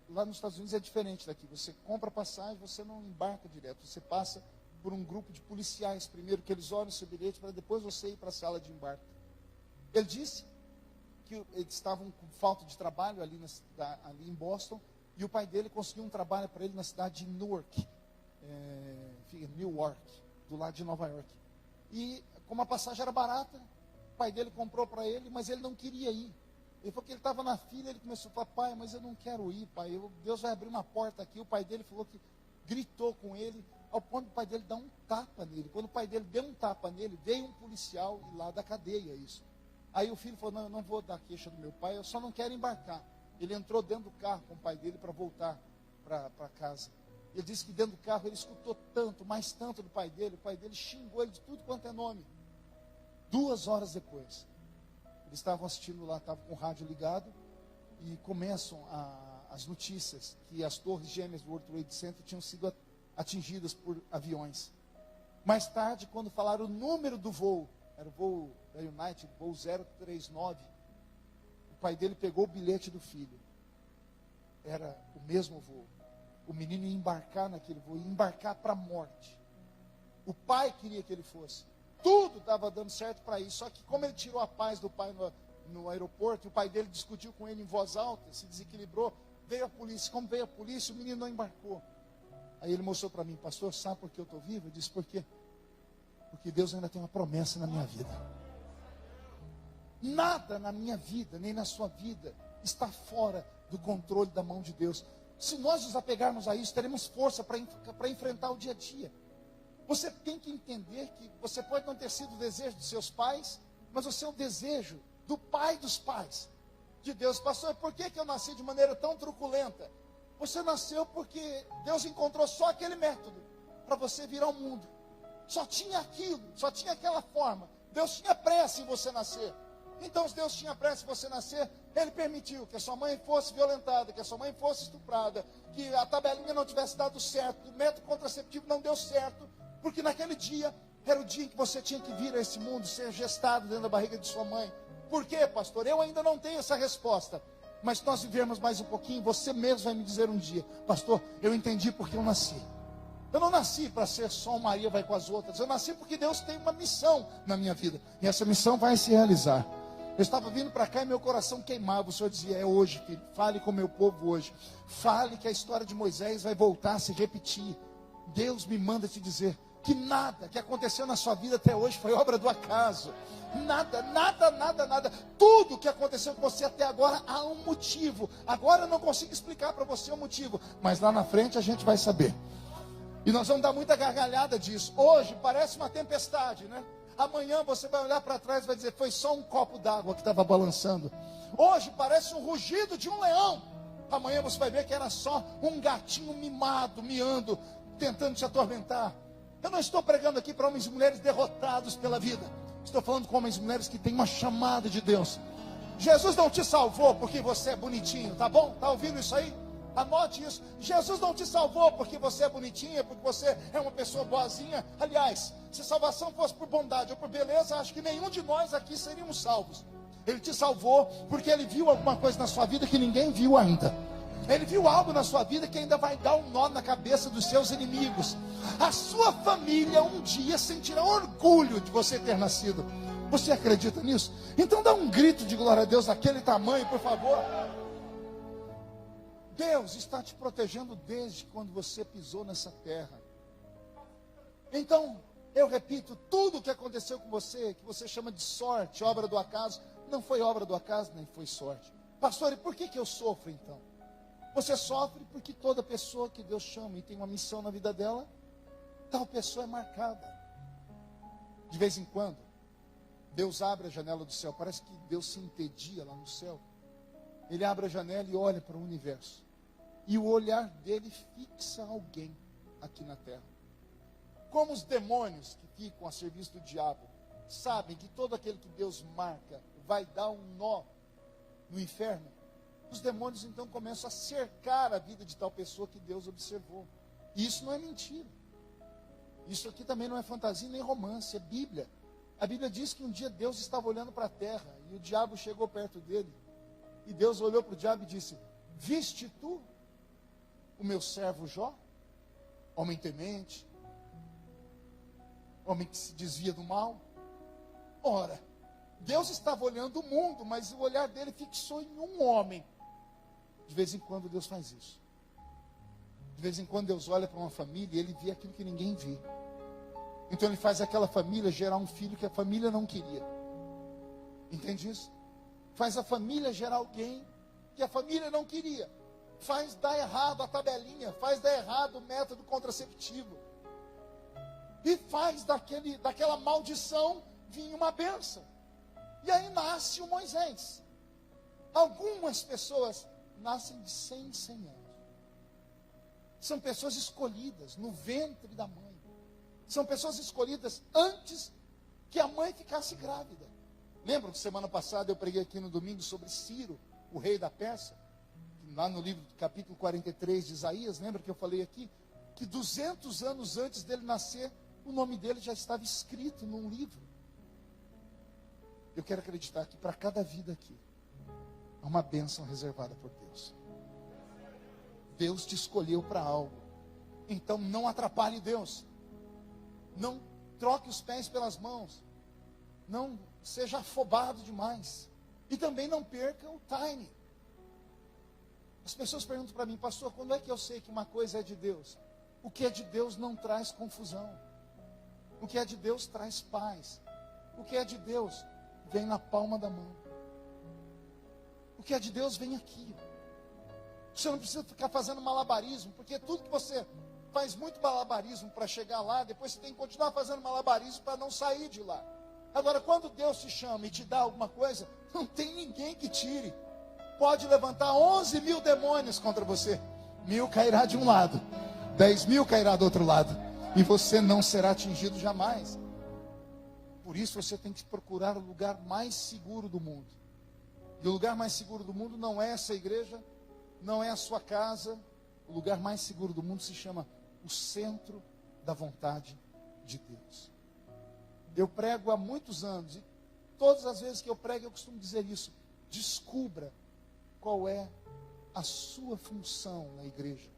Lá nos Estados Unidos é diferente daqui. Você compra a passagem, você não embarca direto. Você passa por um grupo de policiais primeiro, que eles olham o seu bilhete para depois você ir para a sala de embarque. Ele disse que eles estavam com falta de trabalho ali em Boston e o pai dele conseguiu um trabalho para ele na cidade de Newark, do lado de Nova York. E como a passagem era barata, o pai dele comprou para ele, mas ele não queria ir. Ele falou que ele estava na fila, ele começou a falar: pai, mas eu não quero ir, pai. Deus vai abrir uma porta aqui. O pai dele falou que gritou com ele, ao ponto do pai dele dar um tapa nele. Quando o pai dele deu um tapa nele, veio um policial e lá da cadeia isso. Aí o filho falou: não, eu não vou dar queixa do meu pai, eu só não quero embarcar. Ele entrou dentro do carro com o pai dele para voltar para casa. Ele disse que dentro do carro ele escutou tanto, mais tanto do pai dele. O pai dele xingou ele de tudo quanto é nome. 2 horas depois, eles estavam assistindo lá, estavam com o rádio ligado, e começam as notícias que as torres gêmeas do World Trade Center tinham sido atingidas por aviões. Mais tarde, quando falaram o número do voo, era o voo da United, voo 039, o pai dele pegou o bilhete do filho. Era o mesmo voo. O menino ia embarcar naquele voo, ia embarcar para a morte. O pai queria que ele fosse. Tudo estava dando certo para isso. Só que como ele tirou a paz do pai no aeroporto, o pai dele discutiu com ele em voz alta, se desequilibrou, veio a polícia. Como veio a polícia, o menino não embarcou. Aí ele mostrou para mim: pastor, sabe por que eu estou vivo? Eu disse: por quê? Porque Deus ainda tem uma promessa na minha vida. Nada na minha vida, nem na sua vida, está fora do controle da mão de Deus. Se nós nos apegarmos a isso, teremos força para enfrentar o dia a dia. Você tem que entender que você pode não ter sido o desejo dos seus pais, mas o seu desejo do pai dos pais, de Deus. Pastor, por que eu nasci de maneira tão truculenta? Você nasceu porque Deus encontrou só aquele método para você vir ao mundo. Só tinha aquilo, só tinha aquela forma. Deus tinha pressa em você nascer. Então, se Deus tinha pressa em você nascer, Ele permitiu que a sua mãe fosse violentada, que a sua mãe fosse estuprada, que a tabelinha não tivesse dado certo, o método contraceptivo não deu certo, porque naquele dia era o dia em que você tinha que vir a esse mundo, ser gestado dentro da barriga de sua mãe. Por quê, pastor? Eu ainda não tenho essa resposta. Mas se nós vivermos mais um pouquinho, você mesmo vai me dizer um dia: pastor, eu entendi porque eu nasci. Eu não nasci para ser só Maria vai com as outras. Eu nasci porque Deus tem uma missão na minha vida. E essa missão vai se realizar. Eu estava vindo para cá e meu coração queimava. O Senhor dizia: é hoje, filho. Fale com o meu povo hoje. Fale que a história de Moisés vai voltar a se repetir. Deus me manda te dizer que nada que aconteceu na sua vida até hoje foi obra do acaso. Nada, nada, nada, nada. Tudo que aconteceu com você até agora há um motivo. Agora eu não consigo explicar para você o motivo, mas lá na frente a gente vai saber. E nós vamos dar muita gargalhada disso. Hoje parece uma tempestade, né? Amanhã você vai olhar para trás e vai dizer, foi só um copo d'água que estava balançando. Hoje parece um rugido de um leão. Amanhã você vai ver que era só um gatinho mimado, miando, tentando te atormentar. Eu não estou pregando aqui para homens e mulheres derrotados pela vida. Estou falando com homens e mulheres que têm uma chamada de Deus. Jesus não te salvou porque você é bonitinho, tá bom? Tá ouvindo isso aí? Anote isso. Jesus não te salvou porque você é bonitinha, porque você é uma pessoa boazinha. Aliás, se salvação fosse por bondade ou por beleza, acho que nenhum de nós aqui seríamos salvos. Ele te salvou porque Ele viu alguma coisa na sua vida que ninguém viu ainda. Ele viu algo na sua vida que ainda vai dar um nó na cabeça dos seus inimigos. A sua família um dia sentirá orgulho de você ter nascido. Você acredita nisso? Então dá um grito de glória a Deus daquele tamanho, por favor. Deus está te protegendo desde quando você pisou nessa terra. Então, eu repito, tudo o que aconteceu com você, que você chama de sorte, obra do acaso, não foi obra do acaso, nem foi sorte. Pastor, e por que eu sofro então? Você sofre porque toda pessoa que Deus chama e tem uma missão na vida dela, tal pessoa é marcada. De vez em quando, Deus abre a janela do céu, parece que Deus se entedia lá no céu. Ele abre a janela e olha para o universo. E o olhar dele fixa alguém aqui na terra. Como os demônios que ficam a serviço do diabo sabem que todo aquele que Deus marca vai dar um nó no inferno, os demônios então começam a cercar a vida de tal pessoa que Deus observou. E isso não é mentira. Isso aqui também não é fantasia nem romance, é Bíblia. A Bíblia diz que um dia Deus estava olhando para a terra e o diabo chegou perto dele. E Deus olhou para o diabo e disse: viste tu o meu servo Jó? Homem temente, homem que se desvia do mal. Ora, Deus estava olhando o mundo, mas o olhar dele fixou em um homem. De vez em quando Deus faz isso. De vez em quando Deus olha para uma família e Ele vê aquilo que ninguém vê. Então Ele faz aquela família gerar um filho que a família não queria. Entende isso? Faz a família gerar alguém que a família não queria. Faz dar errado a tabelinha, faz dar errado o método contraceptivo. E faz daquela maldição vir uma bênção. E aí nasce o Moisés. Algumas pessoas nascem de 100 em 100 anos. São pessoas escolhidas no ventre da mãe. São pessoas escolhidas antes que a mãe ficasse grávida. Lembram que semana passada eu preguei aqui no domingo sobre Ciro, o rei da Pérsia? Lá no livro do capítulo 43 de Isaías, lembra que eu falei aqui? Que 200 anos antes dele nascer, o nome dele já estava escrito num livro. Eu quero acreditar que para cada vida aqui, há uma bênção reservada por Deus. Deus te escolheu para algo. Então não atrapalhe Deus. Não troque os pés pelas mãos. Não seja afobado demais. E também não perca o time. As pessoas perguntam para mim: pastor, quando é que eu sei que uma coisa é de Deus? O que é de Deus não traz confusão. O que é de Deus traz paz. O que é de Deus vem na palma da mão. O que é de Deus vem aqui. Você não precisa ficar fazendo malabarismo, porque tudo que você faz muito malabarismo para chegar lá, depois você tem que continuar fazendo malabarismo para não sair de lá. Agora, quando Deus te chama e te dá alguma coisa, não tem ninguém que tire. Pode levantar 11 mil demônios contra você. 1000 cairá de um lado, 10.000 cairá do outro lado, e você não será atingido jamais. Por isso você tem que procurar o lugar mais seguro do mundo. E o lugar mais seguro do mundo não é essa igreja, não é a sua casa. O lugar mais seguro do mundo se chama o centro da vontade de Deus. Eu prego há muitos anos, e todas as vezes que eu prego eu costumo dizer isso: descubra qual é a sua função na igreja.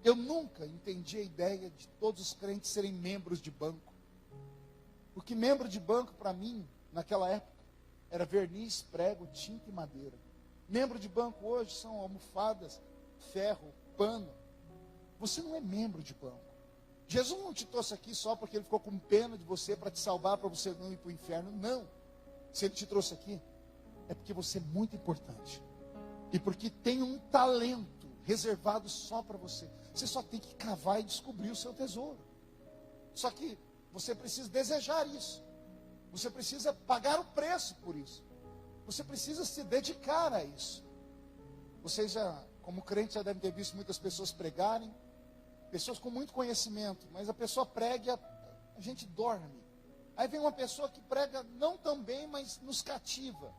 Eu nunca entendi a ideia de todos os crentes serem membros de banco. Porque membro de banco, para mim, naquela época, era verniz, prego, tinta e madeira. Membro de banco hoje são almofadas, ferro, pano. Você não é membro de banco. Jesus não te trouxe aqui só porque Ele ficou com pena de você para te salvar, para você não ir para o inferno. Não. Se Ele te trouxe aqui, é porque você é muito importante. E porque tem um talento reservados só para você. Você só tem que cavar e descobrir o seu tesouro. Só que você precisa desejar isso. Você precisa pagar o preço por isso. Você precisa se dedicar a isso. Vocês já, como crentes, já devem ter visto muitas pessoas pregarem. Pessoas com muito conhecimento. Mas a pessoa prega e a gente dorme. Aí vem uma pessoa que prega não tão bem, mas nos cativa.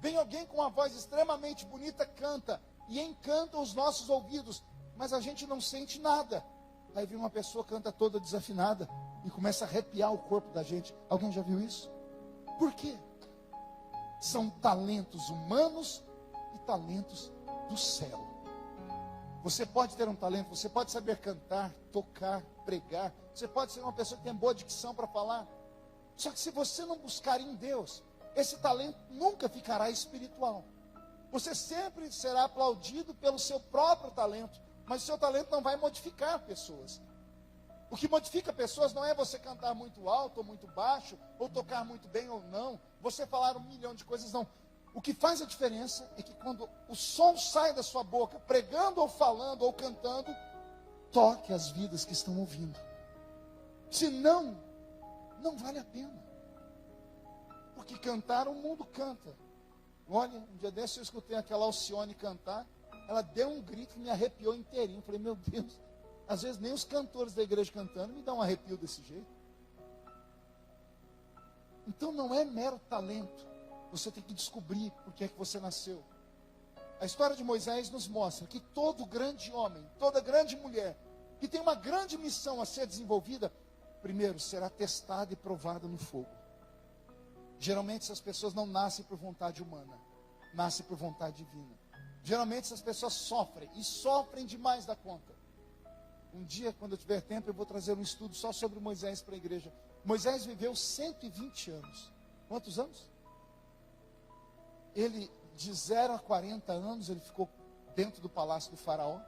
Vem alguém com uma voz extremamente bonita, canta. E encanta os nossos ouvidos. Mas a gente não sente nada. Aí vem uma pessoa, canta toda desafinada. E começa a arrepiar o corpo da gente. Alguém já viu isso? Por quê? São talentos humanos e talentos do céu. Você pode ter um talento, você pode saber cantar, tocar, pregar. Você pode ser uma pessoa que tem boa dicção para falar. Só que se você não buscar em Deus, esse talento nunca ficará espiritual. Você sempre será aplaudido pelo seu próprio talento, mas o seu talento não vai modificar pessoas. O que modifica pessoas não é você cantar muito alto ou muito baixo, ou tocar muito bem ou não, você falar 1 milhão de coisas, não. O que faz a diferença é que quando o som sai da sua boca, pregando ou falando ou cantando, toque as vidas que estão ouvindo. Se não, não vale a pena. Porque cantar, o mundo canta. Olha, um dia desse eu escutei aquela Alcione cantar, ela deu um grito que me arrepiou inteirinho. Eu falei, meu Deus, às vezes nem os cantores da igreja cantando me dão um arrepio desse jeito. Então não é mero talento. Você tem que descobrir por que é que você nasceu. A história de Moisés nos mostra que todo grande homem, toda grande mulher, que tem uma grande missão a ser desenvolvida, primeiro será testada e provada no fogo. Geralmente essas pessoas não nascem por vontade humana, nascem por vontade divina. Geralmente essas pessoas sofrem, e sofrem demais da conta. Um dia, quando eu tiver tempo, eu vou trazer um estudo só sobre Moisés para a igreja. Moisés viveu 120 anos. Quantos anos? Ele, de 0 a 40 anos, ele ficou dentro do palácio do faraó.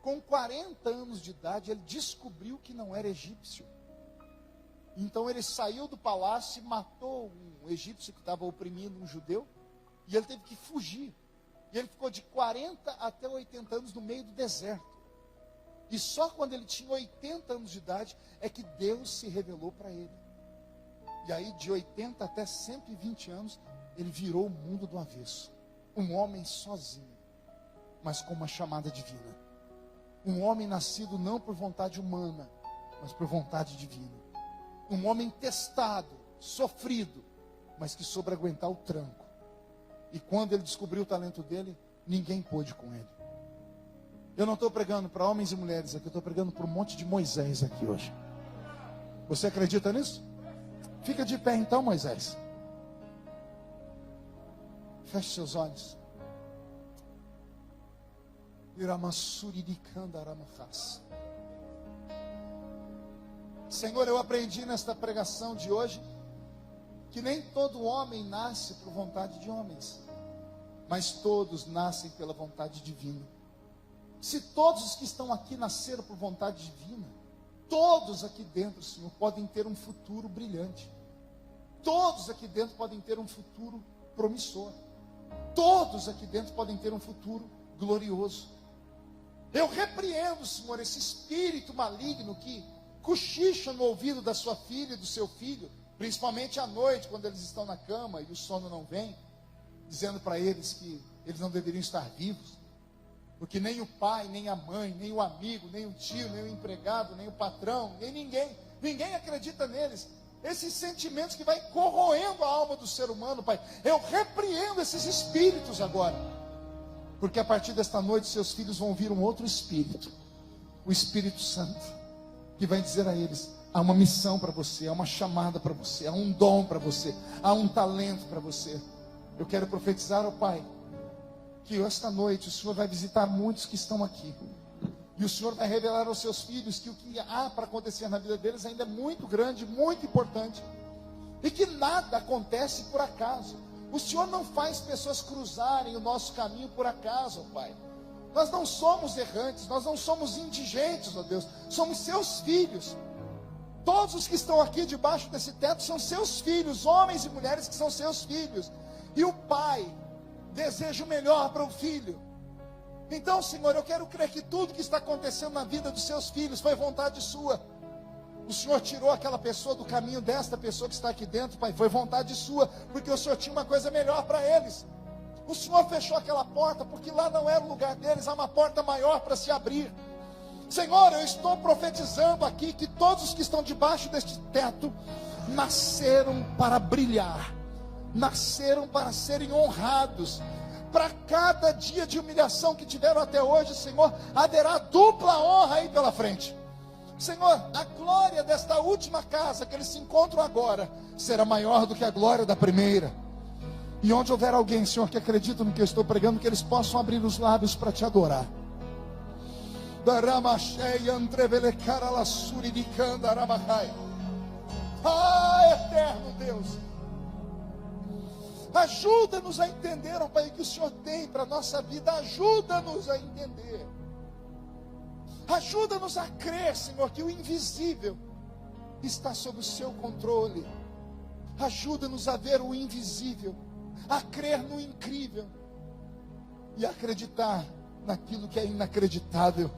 Com 40 anos de idade, ele descobriu que não era egípcio. Então ele saiu do palácio e matou um egípcio que estava oprimindo um judeu. E ele teve que fugir. E ele ficou de 40 até 80 anos no meio do deserto. E só quando ele tinha 80 anos de idade é que Deus se revelou para ele. E aí de 80 até 120 anos, ele virou o mundo do avesso. Um homem sozinho, mas com uma chamada divina. Um homem nascido não por vontade humana, mas por vontade divina. Um homem testado, sofrido, mas que soube aguentar o tranco. E quando ele descobriu o talento dele, ninguém pôde com ele. Eu não estou pregando para homens e mulheres aqui, eu estou pregando para um monte de Moisés aqui hoje. Você acredita nisso? Fica de pé então, Moisés. Feche seus olhos. Senhor, eu aprendi nesta pregação de hoje que nem todo homem nasce por vontade de homens, mas todos nascem pela vontade divina. Se todos os que estão aqui nasceram por vontade divina, todos aqui dentro, Senhor, podem ter um futuro brilhante. Todos aqui dentro podem ter um futuro promissor. Todos aqui dentro podem ter um futuro glorioso. Eu repreendo, Senhor, esse espírito maligno que cochicha no ouvido da sua filha e do seu filho, principalmente à noite, quando eles estão na cama e o sono não vem, dizendo para eles que eles não deveriam estar vivos, porque nem o pai, nem a mãe, nem o amigo, nem o tio, nem o empregado, nem o patrão, nem ninguém acredita neles. Esses sentimentos que vai corroendo a alma do ser humano, Pai, eu repreendo esses espíritos agora, porque a partir desta noite seus filhos vão ouvir um outro espírito, o Espírito Santo, que vai dizer a eles: há uma missão para você, há uma chamada para você, há um dom para você, há um talento para você. Eu quero profetizar, ó Pai, que esta noite o Senhor vai visitar muitos que estão aqui, e o Senhor vai revelar aos seus filhos que o que há para acontecer na vida deles ainda é muito grande, muito importante, e que nada acontece por acaso. O Senhor não faz pessoas cruzarem o nosso caminho por acaso, ó Pai. Nós não somos errantes, nós não somos indigentes, ó Deus, somos seus filhos. Todos os que estão aqui debaixo desse teto são seus filhos, homens e mulheres que são seus filhos. E o pai deseja o melhor para o filho. Então, Senhor, eu quero crer que tudo que está acontecendo na vida dos seus filhos foi vontade sua. O Senhor tirou aquela pessoa do caminho desta pessoa que está aqui dentro, Pai, foi vontade sua, porque o Senhor tinha uma coisa melhor para eles. O Senhor fechou aquela porta, porque lá não era o lugar deles, há uma porta maior para se abrir. Senhor, eu estou profetizando aqui que todos os que estão debaixo deste teto nasceram para brilhar, nasceram para serem honrados. Para cada dia de humilhação que tiveram até hoje, Senhor, haverá dupla honra aí pela frente. Senhor, a glória desta última casa que eles se encontram agora será maior do que a glória da primeira. E onde houver alguém, Senhor, que acredita no que eu estou pregando, que eles possam abrir os lábios para te adorar. Ah, eterno Deus, ajuda-nos a entender, ó Pai, o que o Senhor tem para a nossa vida. Ajuda-nos a entender. Ajuda-nos a crer, Senhor, que o invisível está sob o seu controle. Ajuda-nos a ver o invisível, a crer no incrível e acreditar naquilo que é inacreditável.